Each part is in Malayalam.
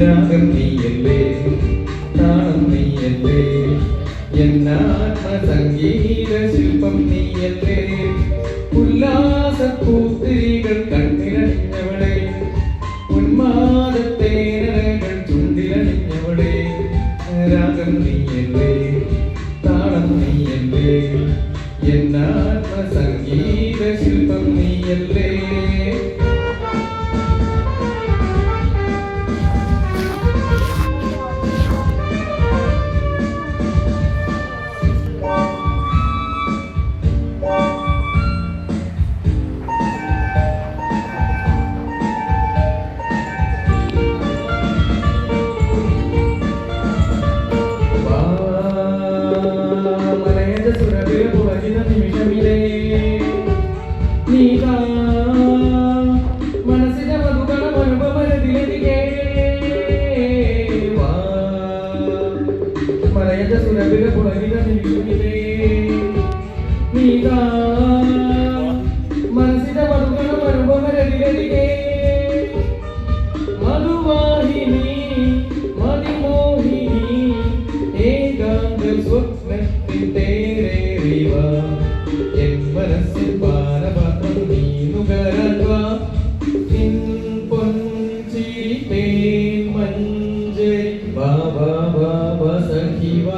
രാഗം നീയല്ലേ താളം നീയല്ലേ എന്നാത്മസംഗീത ശില്പം നീയല്ലേ ഉല്ലാസപ്പൂത്തിരികൾ കണ്ണിലണിഞ്ഞവളെ ഉന്മാദത്തേനകൾ ചുണ്ടിലണിഞ്ഞവളെ രാഗം നീയല്ലേ താളം നീയല്ലേ എന്നാത്മസംഗീത ശില്പം നീയല്ലേ മനസ്സിന്റെ മധുകണം അനുപമരതിലെതികേ മലയജ സുരഭിക പുളകിത നിമിഷമിലേ നീതാ മനസ്സിന്റെ മധുകണം അനുപമരതിലെതികേ മധുവാഹിനി മതിമോഹിനി ഏകാന്ത സ്വപ്നത്തിൻ തേരേറിവ എൻ മനസ്സിൽ പാനപാത്രം നീ നുകരൽവ നിൻ പൊൻചിരി തേൻ മഞ്ചരി ബാബാ ബാബാ സഖിവ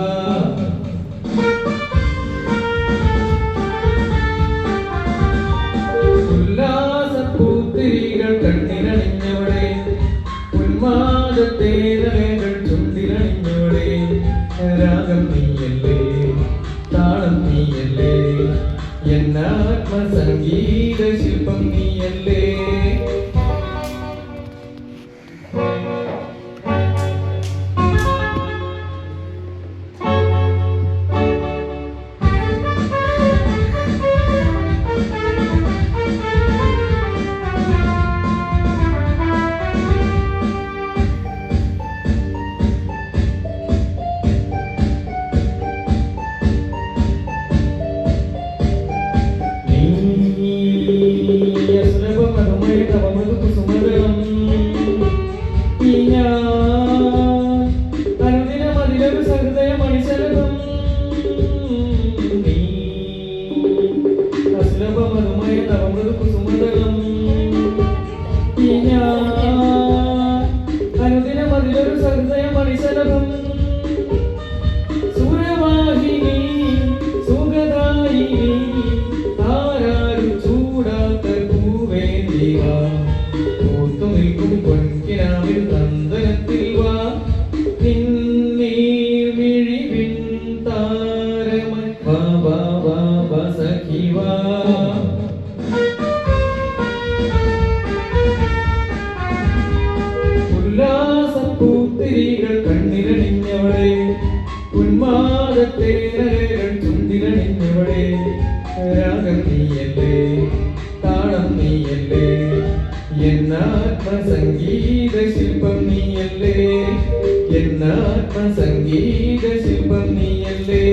ഉല്ലാസപ്പൂത്തിരികൾ കണ്ണിലണിഞ്ഞവളെ ഉന്മാദത്തേനകൾ ചുണ്ടിലണിഞ്ഞവളെ രാഗം നീയല്ലേ താളം നീയല്ലേ എന്നാത്മസംഗീത ശില്പം നീയല്ലേ ഉല്ലാസപ്പൂത്തിരികൾ കണ്ണിലണിഞ്ഞവളെ ഉന്മാദത്തേനകൾ ചുണ്ടിലണിഞ്ഞവളെ രാഗം നീയല്ലേ താളം നീയല്ലേ എന്നാത്മസംഗീത ശില്പം നീയല്ലേ എന്നാത്മസംഗീത ശില്പം നീയല്ലേ